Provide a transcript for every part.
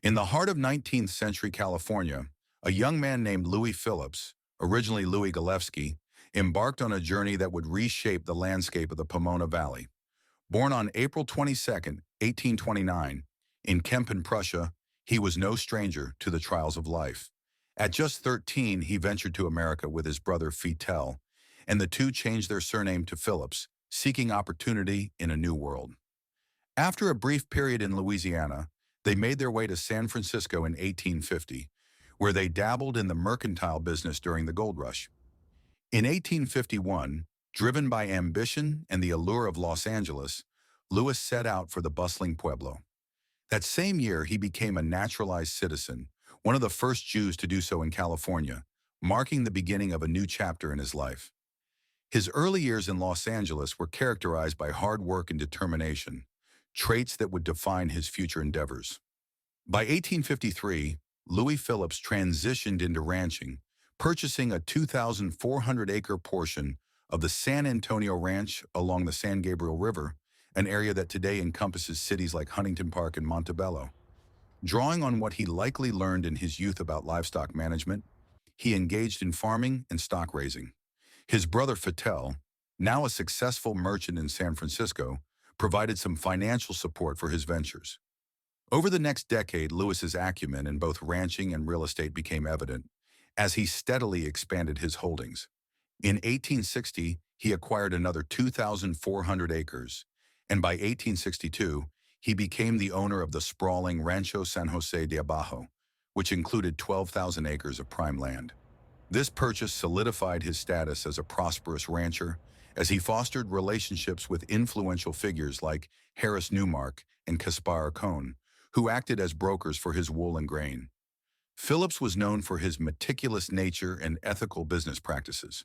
In the heart of 19th century California, a young man named Louis Phillips, originally Louis Gillespie, embarked on a journey that would reshape the landscape of the Pomona Valley. Born on April 22, 1829, in Kempen, Prussia, he was no stranger to the trials of life. At just 13, he ventured to America with his brother Fitel, and the two changed their surname to Phillips, seeking opportunity in a new world. After a brief period in Louisiana, they made their way to San Francisco in 1850, where they dabbled in the mercantile business during the gold rush. In 1851, driven by ambition and the allure of Los Angeles, Louis set out for the bustling Pueblo. That same year, he became a naturalized citizen, one of the first Jews to do so in California, marking the beginning of a new chapter in his life. His early years in Los Angeles were characterized by hard work and determination, traits that would define his future endeavors. By 1853, Louis Phillips transitioned into ranching, purchasing a 2,400-acre portion of the San Antonio Ranch along the San Gabriel River, an area that today encompasses cities like Huntington Park and Montebello. Drawing on what he likely learned in his youth about livestock management, he engaged in farming and stock raising. His brother Fitel, now a successful merchant in San Francisco, provided some financial support for his ventures. Over the next decade, Louis's acumen in both ranching and real estate became evident as he steadily expanded his holdings. In 1860, he acquired another 2,400 acres, and by 1862, he became the owner of the sprawling Rancho San Jose de Abajo, which included 12,000 acres of prime land. This purchase solidified his status as a prosperous rancher as he fostered relationships with influential figures like Harris Newmark and Caspar Cohn, who acted as brokers for his wool and grain. Phillips was known for his meticulous nature and ethical business practices.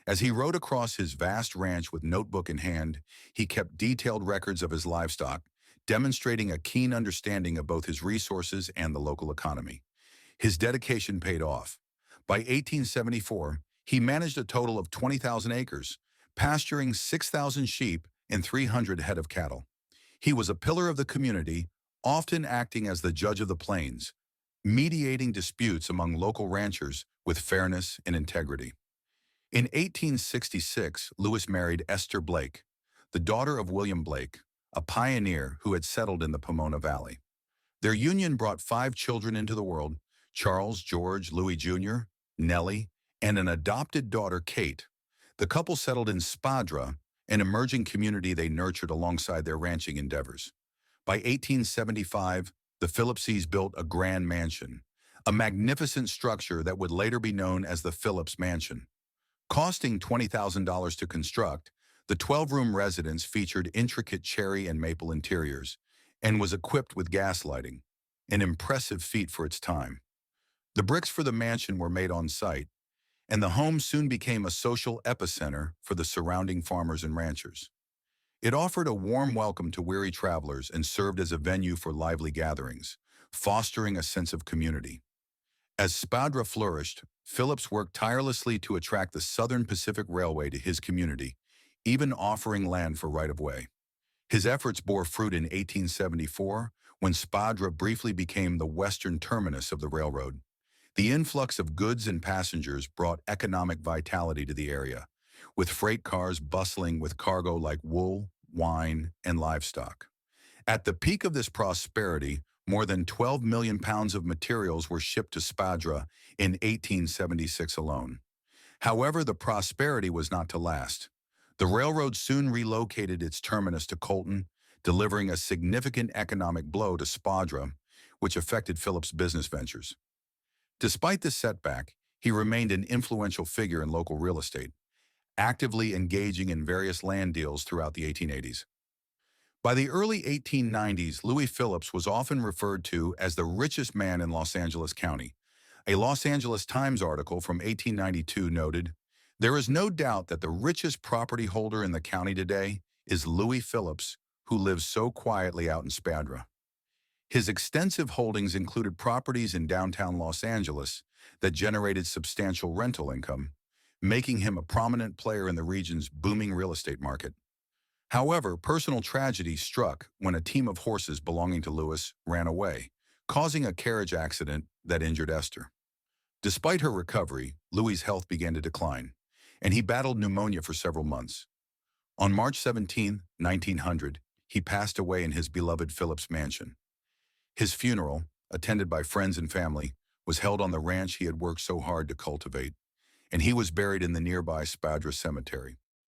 As he rode across his vast ranch with notebook in hand, he kept detailed records of his livestock, demonstrating a keen understanding of both his resources and the local economy. His dedication paid off. By 1874, he managed a total of 20,000 acres, pasturing 6,000 sheep and 300 head of cattle. He was a pillar of the community, often acting as the judge of the plains, mediating disputes among local ranchers with fairness and integrity. In 1866, Louis married Esther Blake, the daughter of William Blake, a pioneer who had settled in the Pomona Valley. Their union brought 5 children into the world: Charles, George, Louis Jr., Nellie, and an adopted daughter, Kate. The couple settled in Spadra, an emerging community they nurtured alongside their ranching endeavors. By 1875, the Phillipses built a grand mansion, a magnificent structure that would later be known as the Phillips Mansion. Costing $20,000 to construct, the 12-room residence featured intricate cherry and maple interiors and was equipped with gas lighting, an impressive feat for its time. The bricks for the mansion were made on site, and the home soon became a social epicenter for the surrounding farmers and ranchers. It offered a warm welcome to weary travelers and served as a venue for lively gatherings, fostering a sense of community. As Spadra flourished, Phillips worked tirelessly to attract the Southern Pacific Railway to his community, even offering land for right-of-way. His efforts bore fruit in 1874, when Spadra briefly became the western terminus of the railroad. The influx of goods and passengers brought economic vitality to the area, with freight cars bustling with cargo like wool, wine, and livestock. At the peak of this prosperity, more than 12 million pounds of materials were shipped to Spadra in 1876 alone. However, the prosperity was not to last. The railroad soon relocated its terminus to Colton, delivering a significant economic blow to Spadra, which affected Phillips' business ventures. Despite this setback, he remained an influential figure in local real estate, actively engaging in various land deals throughout the 1880s. By the early 1890s, Louis Phillips was often referred to as the richest man in Los Angeles County. A Los Angeles Times article from 1892 noted, "There is no doubt that the richest property holder in the county today is Louis Phillips, who lives so quietly out in Spadra." His extensive holdings included properties in downtown Los Angeles that generated substantial rental income, making him a prominent player in the region's booming real estate market. However, personal tragedy struck when a team of horses belonging to Louis ran away, causing a carriage accident that injured Esther. Despite her recovery, Louis's health began to decline, and he battled pneumonia for several months. On March 17, 1900, he passed away in his beloved Phillips mansion. His funeral, attended by friends and family, was held on the ranch he had worked so hard to cultivate, and he was buried in the nearby Spadra Cemetery.